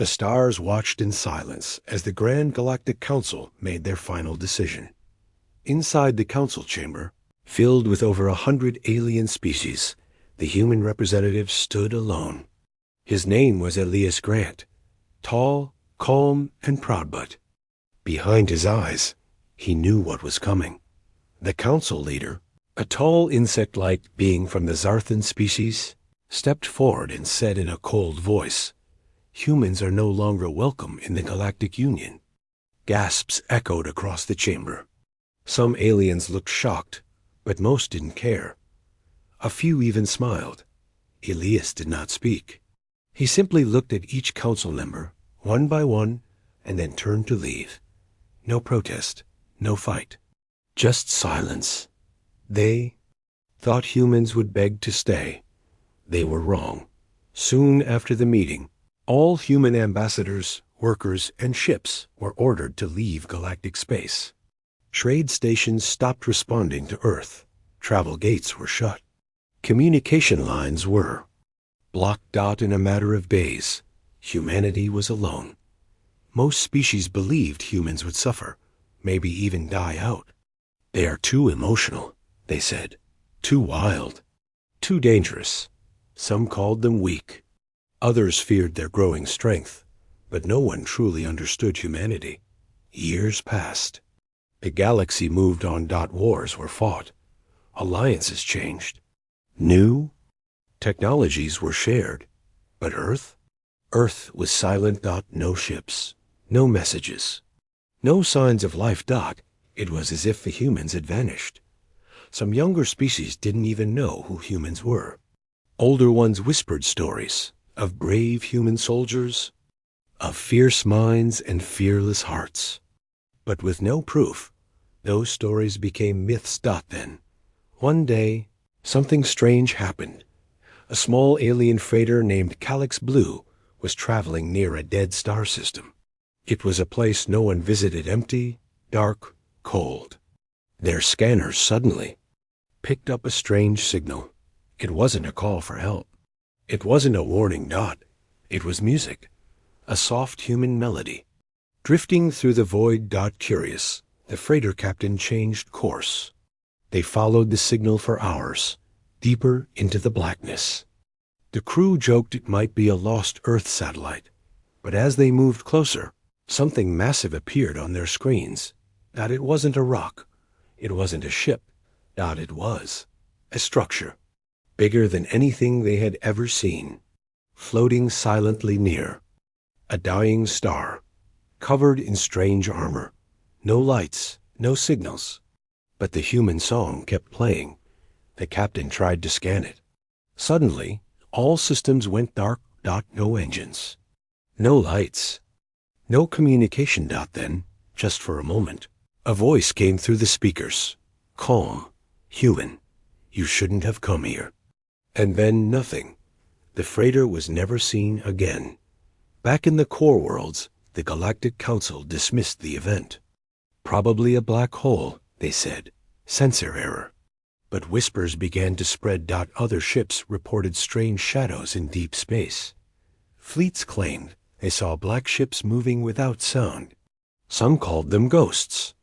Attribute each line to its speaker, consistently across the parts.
Speaker 1: The stars watched in silence as the Grand Galactic Council made their final decision. Inside the council chamber, filled with over 100 alien species, the human representative stood alone. His name was Elias Grant, tall, calm, and proud, but behind his eyes, he knew what was coming. The council leader, a tall insect-like being from the Zarthan species, stepped forward and said in a cold voice, "Humans are no longer welcome in the Galactic Union." Gasps echoed across the chamber. Some aliens looked shocked, but most didn't care. A few even smiled. Elias did not speak. He simply looked at each council member, one by one, and then turned to leave. No protest, no fight, just silence. They thought humans would beg to stay. They were wrong. Soon after the meeting, all human ambassadors, workers, and ships were ordered to leave galactic space. Trade stations stopped responding to Earth. Travel gates were shut. Communication lines were blocked out in a matter of days. Humanity was alone. Most species believed humans would suffer, maybe even die out. "They are too emotional," they said. "Too wild. Too dangerous." Some called them weak. Others feared their growing strength, but no one truly understood humanity. Years passed. The galaxy moved on. Wars were fought. Alliances changed. New technologies were shared. But Earth? Earth was silent. No ships. No messages. No signs of life. It was as if the humans had vanished. Some younger species didn't even know who humans were. Older ones whispered stories of brave human soldiers, of fierce minds and fearless hearts. But with no proof, those stories became myths. Then, one day, something strange happened. A small alien freighter named Calyx Blue was traveling near a dead star system. It was a place no one visited, empty, dark, cold. Their scanners suddenly picked up a strange signal. It wasn't a call for help. It wasn't a warning. It was music, a soft human melody. Drifting through the void. Curious, the freighter captain changed course. They followed the signal for hours, deeper into the blackness. The crew joked it might be a lost Earth satellite, but as they moved closer, something massive appeared on their screens. It wasn't a rock. It wasn't a ship. It was a structure, bigger than anything they had ever seen, floating silently near. A dying star, covered in strange armor. No lights, no signals. But the human song kept playing. The captain tried to scan it. Suddenly, all systems went dark. No engines. No lights. No communication. Then, just for a moment, a voice came through the speakers. Calm. Human. You shouldn't have come here. And then nothing. The freighter was never seen again. Back in the core worlds, the Galactic Council dismissed the event. Probably a black hole, they said. Sensor error. But whispers began to spread. Other ships reported strange shadows in deep space. Fleets claimed they saw black ships moving without sound. Some called them ghosts.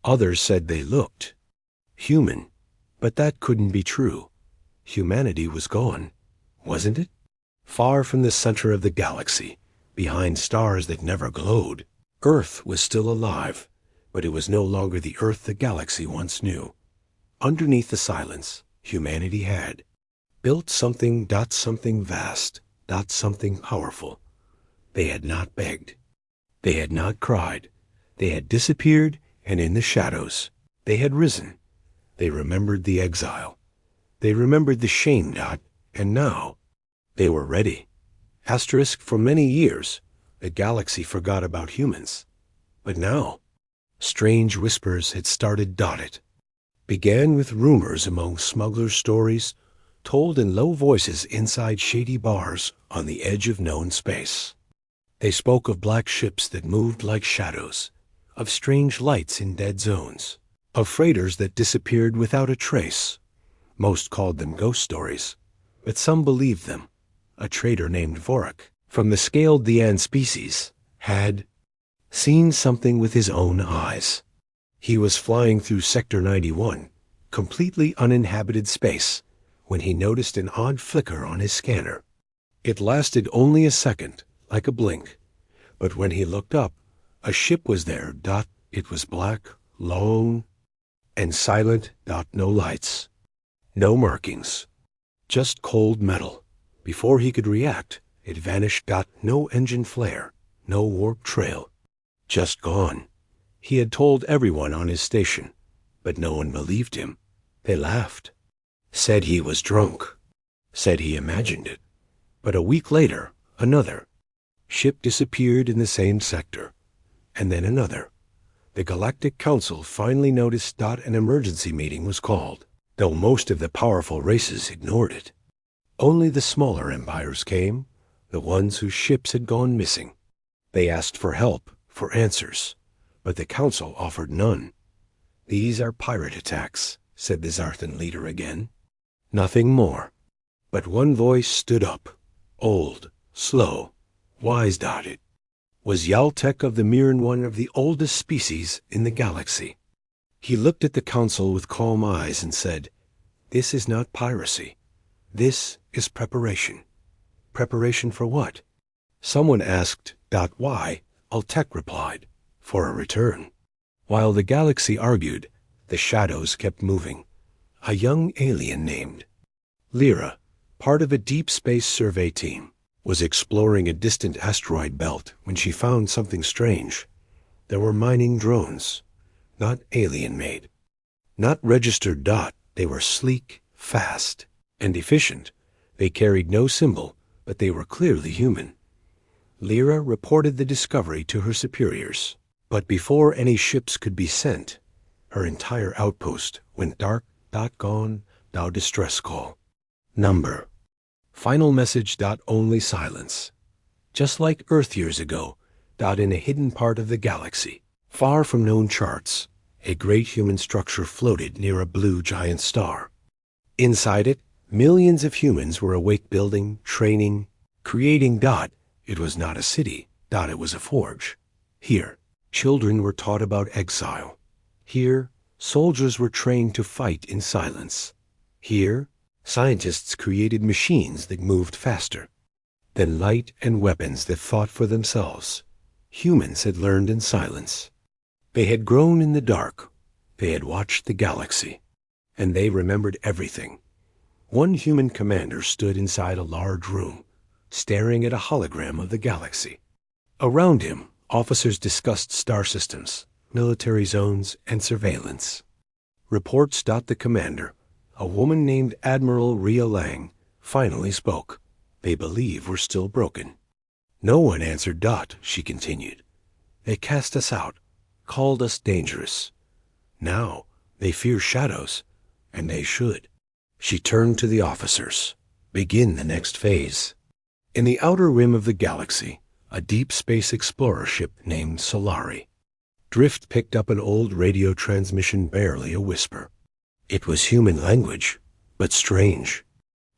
Speaker 1: Others said they looked human. But that couldn't be true. Humanity was gone, wasn't it? Far from the center of the galaxy, behind stars that never glowed, Earth was still alive, but it was no longer the Earth the galaxy once knew. Underneath the silence, humanity had built something. Something vast. Something powerful. They had not begged. They had not cried. They had disappeared, and in the shadows, they had risen. They remembered the exile. They remembered the shame. And now, they were ready. For many years, the galaxy forgot about humans. But now, strange whispers had started. It began with rumors among smugglers' stories, told in low voices inside shady bars on the edge of known space. They spoke of black ships that moved like shadows, of strange lights in dead zones, of freighters that disappeared without a trace. Most called them ghost stories, but some believed them. A trader named Vorak from the scaled Dian species, had seen something with his own eyes. He was flying through Sector 91, completely uninhabited space, when he noticed an odd flicker on his scanner. It lasted only a second, like a blink, but when he looked up, a ship was there. It was black, long, and silent. No lights, no markings, just cold metal. Before he could react, it vanished. No engine flare, no warp trail, just gone. He had told everyone on his station, but no one believed him. They laughed, said he was drunk, said he imagined it. But a week later, another ship disappeared in the same sector, and then another. The Galactic Council finally noticed. An emergency meeting was called, though most of the powerful races ignored it. Only the smaller empires came, the ones whose ships had gone missing. They asked for help, for answers, but the Council offered none. "These are pirate attacks," said the Zarthan leader again. Nothing more. But one voice stood up, old, slow, wise. It was Yaltek of the Mirren, one of the oldest species in the galaxy. He looked at the Council with calm eyes and said, "This is not piracy. This is preparation." Preparation for what? Someone asked. Why? Altek replied, "For a return." While the galaxy argued, the shadows kept moving. A young alien named Lyra, part of a deep space survey team, was exploring a distant asteroid belt when she found something strange. There were mining drones, not alien-made, not registered. They were sleek, fast, and efficient. They carried no symbol, but they were clearly human. Lyra reported the discovery to her superiors, but before any ships could be sent, her entire outpost went dark. Gone. Distress call. Number. Final message. Only silence. Just like Earth years ago. In a hidden part of the galaxy, far from known charts, a great human structure floated near a blue giant star. Inside it, millions of humans were awake, building, training, creating. It was not a city. It was a forge. Here, children were taught about exile. Here, soldiers were trained to fight in silence. Here, scientists created machines that moved faster than light and weapons that thought for themselves. Humans had learned in silence. They had grown in the dark. They had watched the galaxy, and they remembered everything. One human commander stood inside a large room, staring at a hologram of the galaxy. Around him, officers discussed star systems, military zones, and surveillance. Reports. The commander, a woman named Admiral Ria Lang, finally spoke. "They believe we're still broken." "No one answered. She continued. "They cast us out, called us dangerous. Now they fear shadows, and they should." She turned to the officers. "Begin the next phase." In the outer rim of the galaxy, a deep space explorer ship named Solari. Drift picked up an old radio transmission, barely a whisper. It was human language, but strange.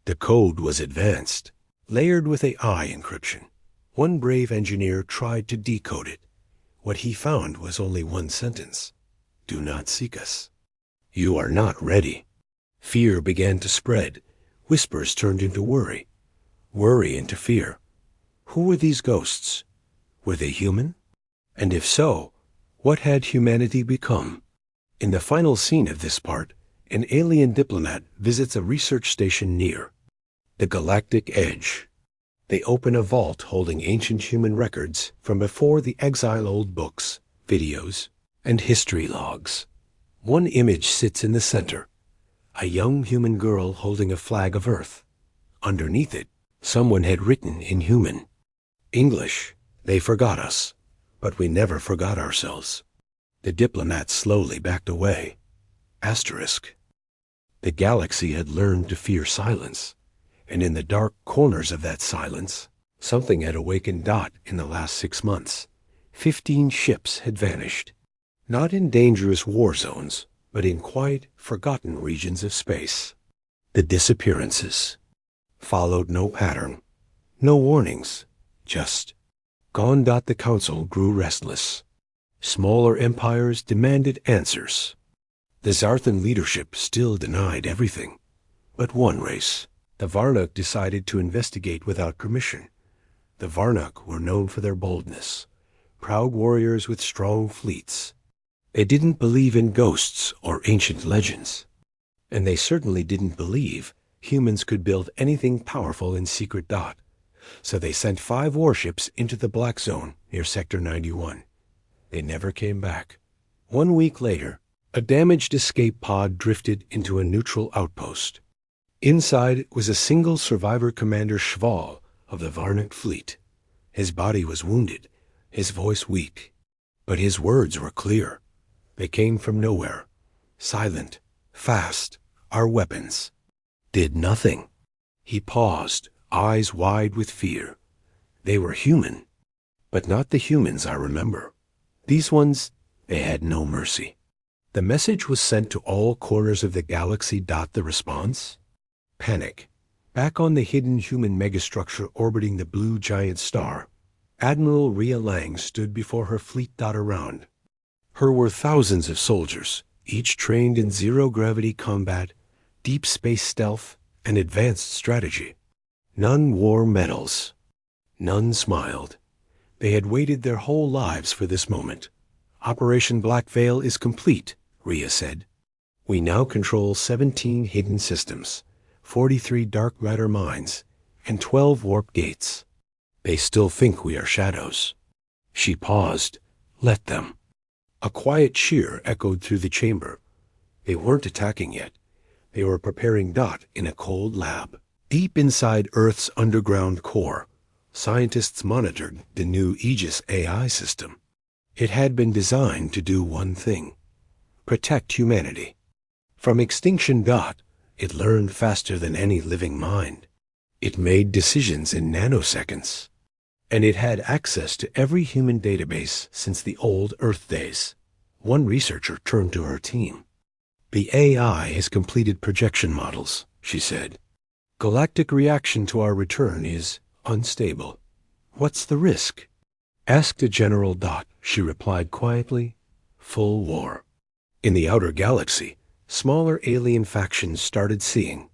Speaker 1: The code was advanced, layered with AI encryption. One brave engineer tried to decode it. What he found was only one sentence: "Do not seek us. You are not ready." Fear began to spread. Whispers turned into worry. Worry into fear. Who were these ghosts? Were they human? And if so, what had humanity become? In the final scene of this part, an alien diplomat visits a research station near the Galactic Edge. They open a vault holding ancient human records from before the exile, old books, videos, and history logs. One image sits in the center, a young human girl holding a flag of Earth. Underneath it, someone had written in human, English, "They forgot us, but we never forgot ourselves." The diplomat slowly backed away. Asterisk. The galaxy had learned to fear silence, and in the dark corners of that silence, something had awakened. In the last 6 months, 15 ships had vanished. Not in dangerous war zones, but in quiet, forgotten regions of space. The disappearances followed no pattern, no warnings, just gone. The council grew restless. Smaller empires demanded answers. The Zarthan leadership still denied everything. But one race, the Varnuk, decided to investigate without permission. The Varnuk were known for their boldness, proud warriors with strong fleets. They didn't believe in ghosts or ancient legends. And they certainly didn't believe humans could build anything powerful in secret. So they sent 5 warships into the Black Zone near Sector 91. They never came back. 1 week later, a damaged escape pod drifted into a neutral outpost. Inside was a single survivor, Commander Shval of the Varnuk fleet. His body was wounded, his voice weak, but his words were clear. They came from nowhere, silent, fast. Our weapons did nothing. He paused, eyes wide with fear. They were human, but not the humans I remember. These ones, they had no mercy. The message was sent to all corners of the galaxy. The response? Panic. Back on the hidden human megastructure orbiting the blue giant star, Admiral Ria Lang stood before her fleet. Around her were thousands of soldiers, each trained in zero-gravity combat, deep space stealth, and advanced strategy. None wore medals. None smiled. They had waited their whole lives for this moment. Operation Black Veil is complete, Ria said. We now control 17 hidden systems, 43 dark matter mines, and 12 warp gates. They still think we are shadows. She paused. Let them. A quiet cheer echoed through the chamber. They weren't attacking yet. They were preparing. In a cold lab, deep inside Earth's underground core, scientists monitored the new Aegis AI system. It had been designed to do one thing: protect humanity. From extinction. It learned faster than any living mind. It made decisions in nanoseconds. And it had access to every human database since the old Earth days. One researcher turned to her team. The AI has completed projection models, she said. Galactic reaction to our return is unstable. What's the risk? Ask the General. She replied quietly. Full war. In the outer galaxy, smaller alien factions started seeing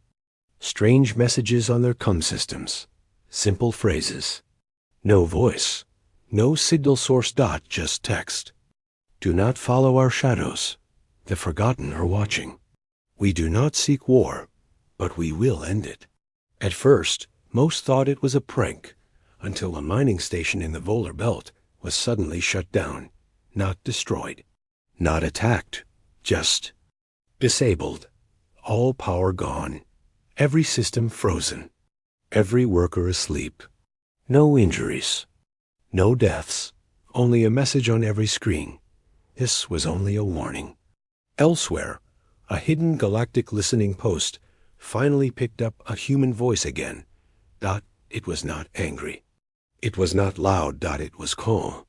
Speaker 1: strange messages on their comm systems. Simple phrases. No voice. No signal source. Just text. Do not follow our shadows. The forgotten are watching. We do not seek war, but we will end it. At first, most thought it was a prank, until a mining station in the Volar Belt was suddenly shut down, not destroyed, not attacked, just disabled. All power gone. Every system frozen. Every worker asleep. No injuries. No deaths. Only a message on every screen. This was only a warning. Elsewhere, a hidden galactic listening post finally picked up a human voice again. It was not angry. It was not loud. It was calm.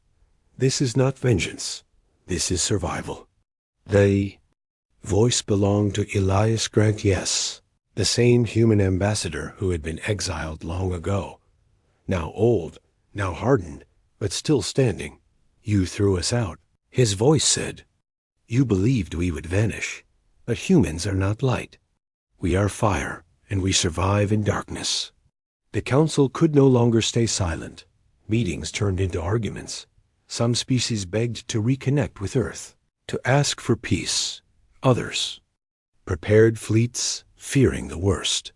Speaker 1: This is not vengeance. This is survival. The voice belonged to Elias Grant. Yes, the same human ambassador who had been exiled long ago. Now old, now hardened, but still standing. You threw us out. His voice said, you believed we would vanish, but humans are not light. We are fire, and we survive in darkness. The council could no longer stay silent. Meetings turned into arguments. Some species begged to reconnect with Earth, to ask for peace. Others prepared fleets, fearing the worst.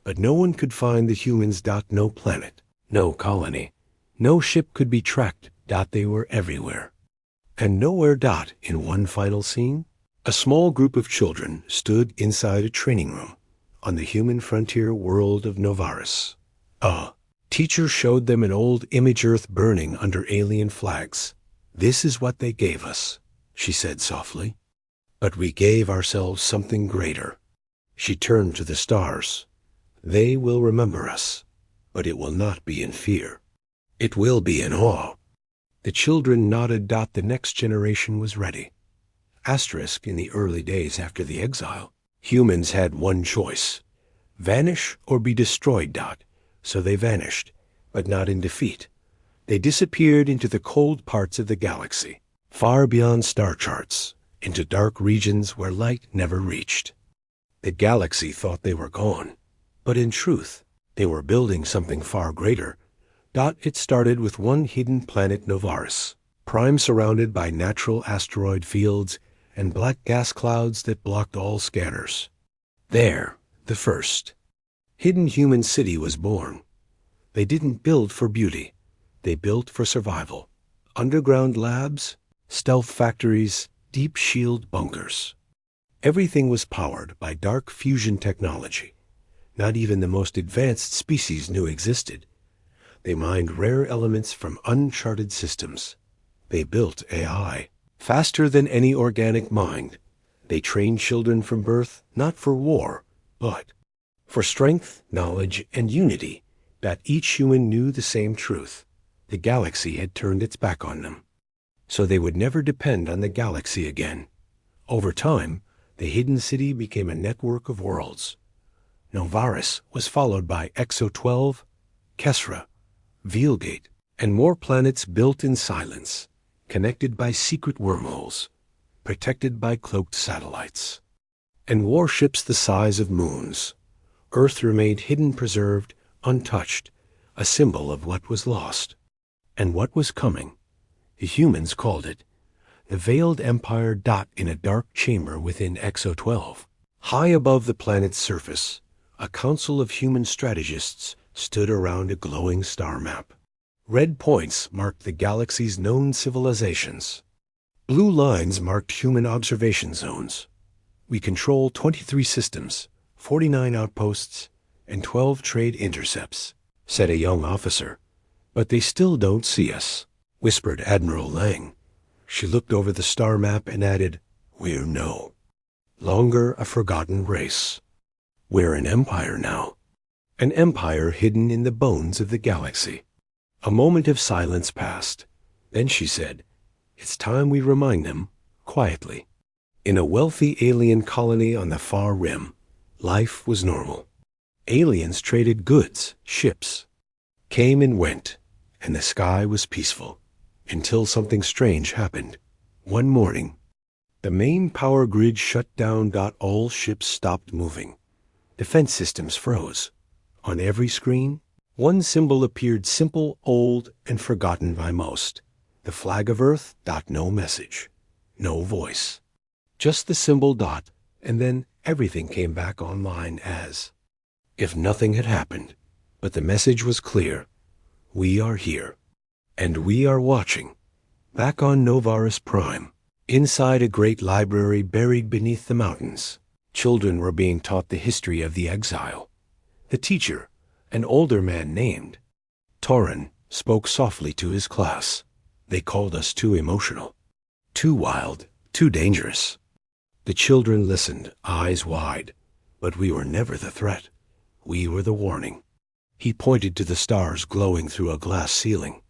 Speaker 1: But no one could find the humans. No planet, no colony, no ship could be tracked. They were everywhere. And nowhere. In one final scene, a small group of children stood inside a training room on the human frontier world of Novaris. A teacher showed them an old image Earth burning under alien flags. This is what they gave us, she said softly. But we gave ourselves something greater. She turned to the stars. They will remember us, but it will not be in fear. It will be in awe. The children nodded. The next generation was ready. In the early days after the exile, humans had one choice: vanish or be destroyed. So they vanished, but not in defeat. They disappeared into the cold parts of the galaxy, far beyond star charts, into dark regions where light never reached. The galaxy thought they were gone, but in truth, they were building something far greater. It started with one hidden planet, Novaris, prime, surrounded by natural asteroid fields and black gas clouds that blocked all scanners. There, the first hidden human city was born. They didn't build for beauty. They built for survival. Underground labs, stealth factories, deep shield bunkers. Everything was powered by dark fusion technology. Not even the most advanced species knew existed. They mined rare elements from uncharted systems. They built AI, faster than any organic mind. They trained children from birth, not for war, but for strength, knowledge, and unity, that each human knew the same truth. The galaxy had turned its back on them, so they would never depend on the galaxy again. Over time, the hidden city became a network of worlds. Novaris was followed by Exo 12, Kesra, Veilgate, and more planets built in silence, connected by secret wormholes, protected by cloaked satellites, and warships the size of moons. Earth remained hidden, preserved, untouched, a symbol of what was lost and what was coming. The humans called it the Veiled Empire. In a dark chamber within Exo 12, high above the planet's surface, a council of human strategists stood around a glowing star map. Red points marked the galaxy's known civilizations. Blue lines marked human observation zones. We control 23 systems, 49 outposts, and 12 trade intercepts, said a young officer. But they still don't see us, whispered Admiral Lang. She looked over the star map and added, we're no longer a forgotten race. We're an empire now. An empire hidden in the bones of the galaxy. A moment of silence passed. Then she said, it's time we remind them, quietly. In a wealthy alien colony on the far rim, life was normal. Aliens traded goods, ships, came and went, and the sky was peaceful, until something strange happened. One morning, the main power grid shut down. All ships stopped moving. Defense systems froze. On every screen, one symbol appeared, simple, old, and forgotten by most. The flag of Earth. No message, no voice. Just the symbol . And then everything came back online as if nothing had happened. But the message was clear. We are here. And we are watching. Back on Novaris Prime, inside a great library buried beneath the mountains, children were being taught the history of the exile. The teacher, an older man named Torrin, spoke softly to his class. They called us too emotional, too wild, too dangerous. The children listened, eyes wide. But we were never the threat. We were the warning. He pointed to the stars glowing through a glass ceiling.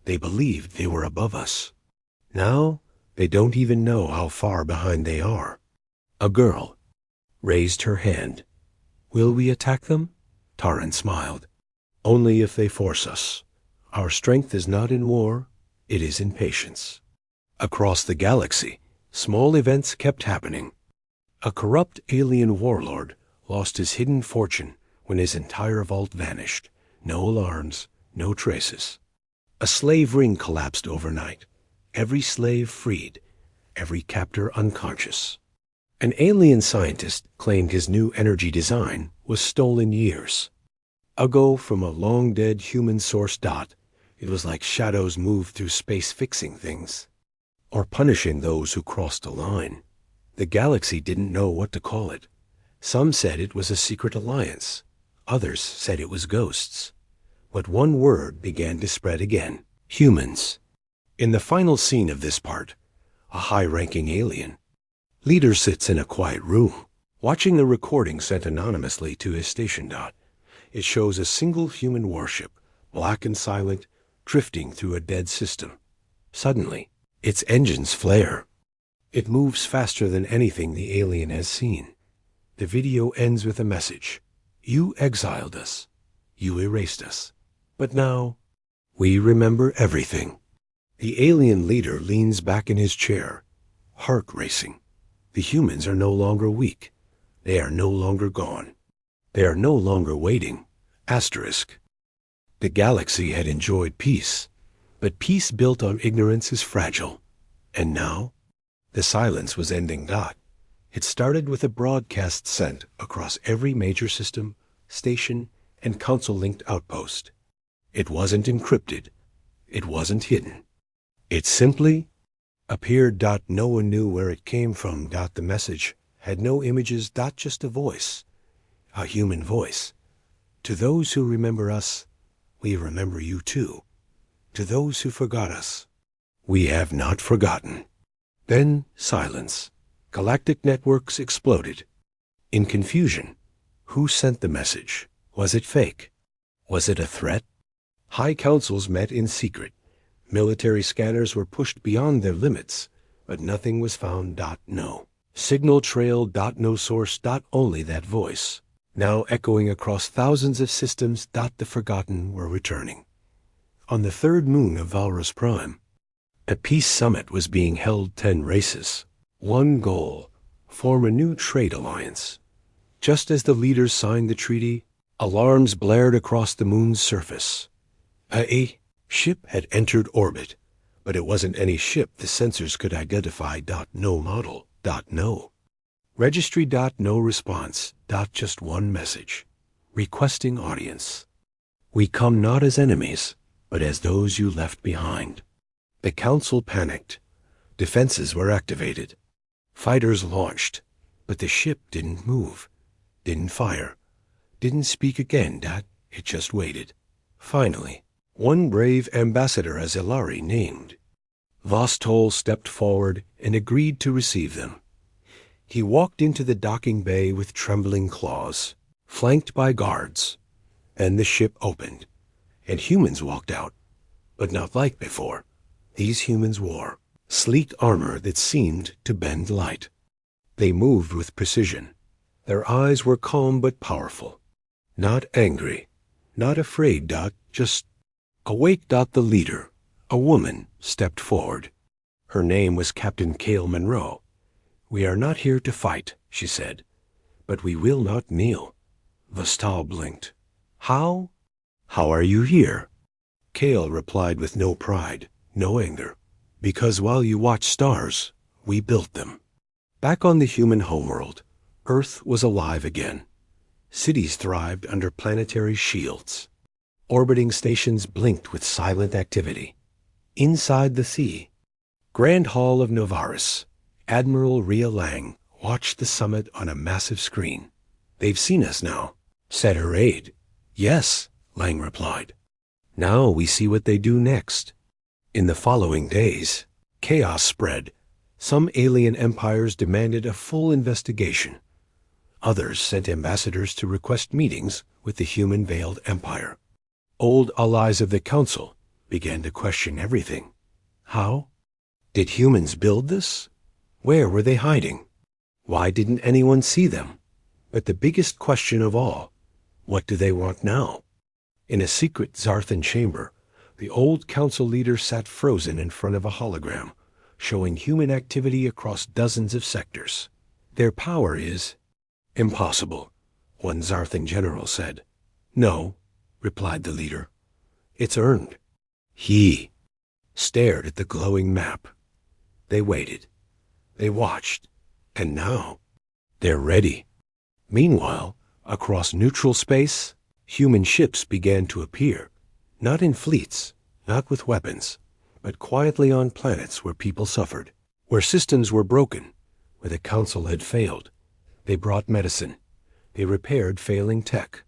Speaker 1: They believed they were above us. Now, they don't even know how far behind they are. A girl raised her hand. Will we attack them? Torrin smiled. Only if they force us. Our strength is not in war, it is in patience. Across the galaxy, small events kept happening. A corrupt alien warlord lost his hidden fortune when his entire vault vanished. No alarms, no traces. A slave ring collapsed overnight. Every slave freed, every captor unconscious. An alien scientist claimed his new energy design was stolen years ago from a long-dead human source. It was like shadows moved through space fixing things, or punishing those who crossed a line. The galaxy didn't know what to call it. Some said it was a secret alliance. Others said it was ghosts. But one word began to spread again. Humans. In the final scene of this part, a high-ranking alien leader sits in a quiet room, watching the recording sent anonymously to his station. It shows a single human warship, black and silent, drifting through a dead system. Suddenly, its engines flare. It moves faster than anything the alien has seen. The video ends with a message. You exiled us. You erased us. But now, We remember everything. The alien leader leans back in his chair, heart racing. The humans are no longer weak. They are no longer gone. They are no longer waiting. Asterisk. The galaxy had enjoyed peace, but peace built on ignorance is fragile. And now, the silence was ending. It started with a broadcast sent across every major system, station, and council-linked outpost. It wasn't encrypted. It wasn't hidden. It simply appeared. No one knew where it came from. The message had no images. Just a voice, a human voice. To those who remember us, we remember you too. To those who forgot us, we have not forgotten. Then silence. Galactic networks exploded. In confusion, who sent the message? Was it fake? Was it a threat? High councils met in secret. Military scanners were pushed beyond their limits, but nothing was found. No signal trail. No source. Only that voice, now echoing across thousands of systems. The forgotten were returning. On the third moon of Valrus Prime, a peace summit was being held. 10 races. One goal: form a new trade alliance. Just as the leaders signed the treaty, alarms blared across the moon's surface. A ship had entered orbit, but it wasn't any ship the sensors could identify. No model. No registry. No response. Just one message, requesting audience. We come not as enemies, but as those you left behind. The council panicked. Defenses were activated. Fighters launched, but the ship didn't move, didn't fire, didn't speak again. It just waited. Finally, one brave ambassador, Azilari named Vostol, stepped forward and agreed to receive them. He walked into the docking bay with trembling claws, flanked by guards. Then the ship opened, and humans walked out, but not like before. These humans wore sleek armor that seemed to bend light. They moved with precision. Their eyes were calm but powerful. Not angry, not afraid. Just awake. The leader, a woman, stepped forward. Her name was Captain Cale Monroe. We are not here to fight, she said, but we will not kneel. Vostal blinked. How are you here? Cale replied with no pride, no anger. Because while you watch stars, we built them. Back on the human homeworld, Earth was alive again. Cities thrived under planetary shields. Orbiting stations blinked with silent activity. Inside the sea, Grand Hall of Novaris, Admiral Rhea Lang watched the summit on a massive screen. They've seen us now, said her aide. Yes, Lang replied. Now we see what they do next. In the following days, chaos spread. Some alien empires demanded a full investigation. Others sent ambassadors to request meetings with the human-veiled empire. Old allies of the council began to question everything. How? Did humans build this? Where were they hiding? Why didn't anyone see them? But the biggest question of all, what do they want now? In a secret Zarthan chamber, the old council leader sat frozen in front of a hologram, showing human activity across dozens of sectors. Their power is impossible, one Zarthan general said. No, replied the leader. It's earned. He stared at the glowing map. They waited. They watched. And now, they're ready. Meanwhile, across neutral space, human ships began to appear. Not in fleets, not with weapons, but quietly on planets where people suffered, where systems were broken, where the council had failed. They brought medicine. They repaired failing tech.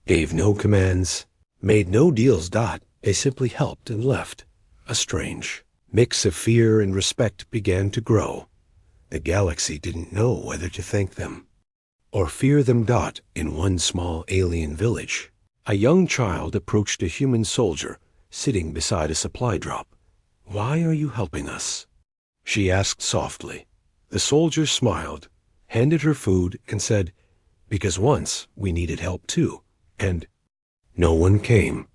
Speaker 1: Gave no commands, made no deals. They simply helped and left. A strange mix of fear and respect began to grow. The galaxy didn't know whether to thank them or fear them. In one small alien village, a young child approached a human soldier sitting beside a supply drop. Why are you helping us? She asked softly. The soldier smiled, handed her food, and said, because once we needed help too, and no one came.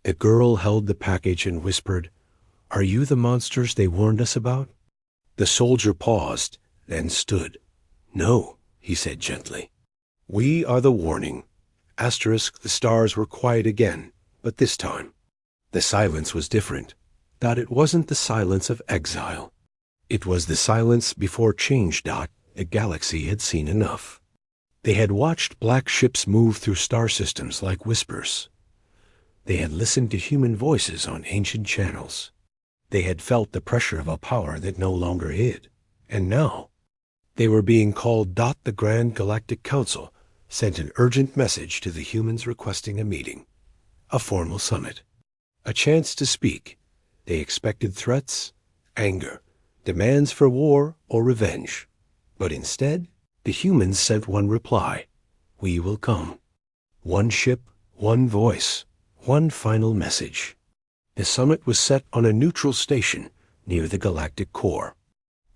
Speaker 1: The girl held the package and whispered, "Are you the monsters they warned us about?" The soldier paused, then stood. "No," he said gently. "We are the warning." Asterisk, the stars were quiet again, but this time the silence was different. That it wasn't the silence of exile. It was the silence before change. The galaxy had seen enough. They had watched black ships move through star systems like whispers. They had listened to human voices on ancient channels. They had felt the pressure of a power that no longer hid. And now they were being called. The Grand Galactic Council sent an urgent message to the humans requesting a meeting, a formal summit, a chance to speak. They expected threats, anger, demands for war or revenge. But instead, the humans sent one reply: "We will come." One ship, one voice, one final message. The summit was set on a neutral station near the galactic core.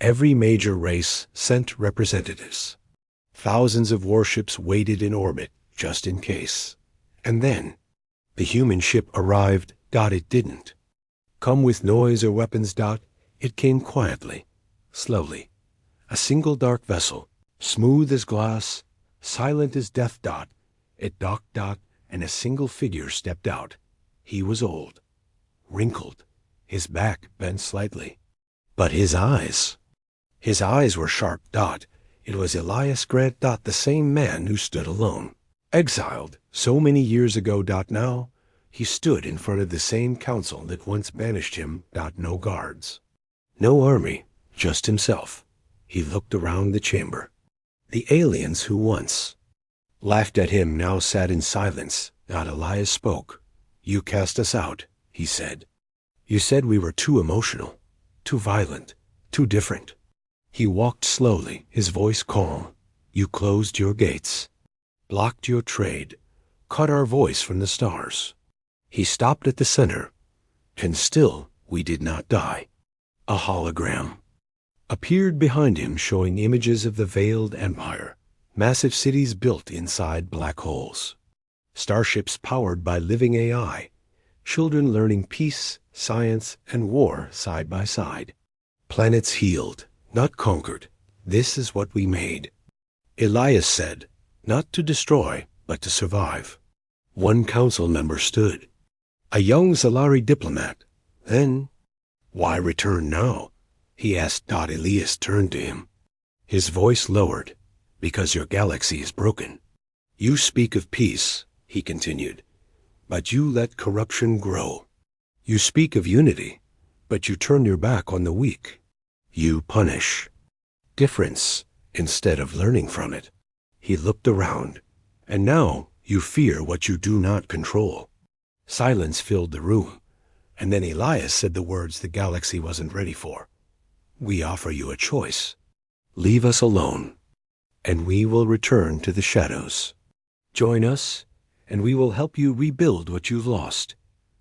Speaker 1: Every major race sent representatives. Thousands of warships waited in orbit just in case. And then the human ship arrived. It didn't come with noise or weapons. It came quietly, slowly. A single dark vessel, smooth as glass, silent as death. It docked. And a single figure stepped out. He was old, wrinkled, his back bent slightly. But his eyes were sharp. It was Elias Grant. The same man who stood alone, exiled so many years ago. Now he stood in front of the same council that once banished him. No guards, no army, just himself. He looked around the chamber. The aliens who once laughed at him now sat in silence. Elias spoke. "You cast us out," he said. "You said we were too emotional, too violent, too different." He walked slowly, his voice calm. "You closed your gates, blocked your trade, cut our voice from the stars." He stopped at the center, and still we did not die. A hologram appeared behind him, showing images of the veiled empire, massive cities built inside black holes, starships powered by living AI, children learning peace, science, and war side by side. Planets healed, not conquered. This is what we made. Elias said, "Not to destroy, but to survive." One council member stood, a young Zalari diplomat. Then, "Why return now?" he asked. Elias turned to him. His voice lowered. "Because your galaxy is broken. You speak of peace," he continued, "but you let corruption grow. You speak of unity, but you turn your back on the weak. You punish difference instead of learning from it." He looked around. "And now you fear what you do not control." Silence filled the room, and then Elias said the words the galaxy wasn't ready for. "We offer you a choice. Leave us alone, and we will return to the shadows. Join us, and we will help you rebuild what you've lost.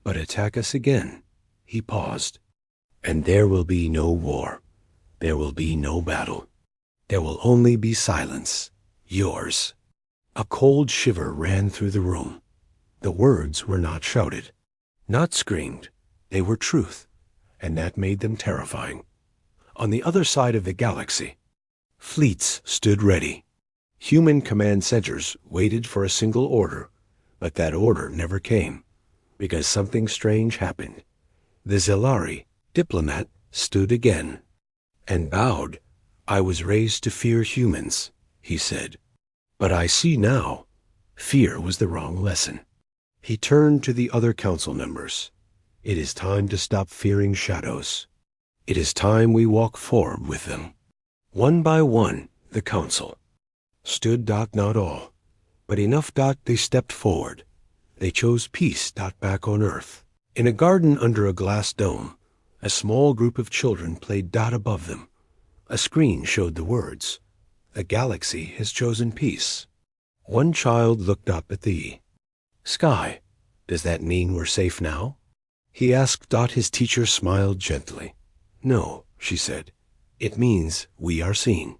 Speaker 1: But attack us again." He paused. "And there will be no war. There will be no battle. There will only be silence. Yours." A cold shiver ran through the room. The words were not shouted, not screamed. They were truth, and that made them terrifying. On the other side of the galaxy, fleets stood ready. Human command centers waited for a single order, but that order never came, because something strange happened. The Zalari diplomat stood again and bowed. "I was raised to fear humans," he said. "But I see now, fear was the wrong lesson." He turned to the other council members. "It is time to stop fearing shadows. It is time we walk forward with them." One by one, the council stood. Not all, but enough. They stepped forward. They chose peace. Back on Earth. In a garden under a glass dome, a small group of children played. Above them, a screen showed the words, "The galaxy has chosen peace." One child looked up at the sky. "Does that mean we're safe now?" he asked. His teacher smiled gently. "No," she said. "It means we are seen."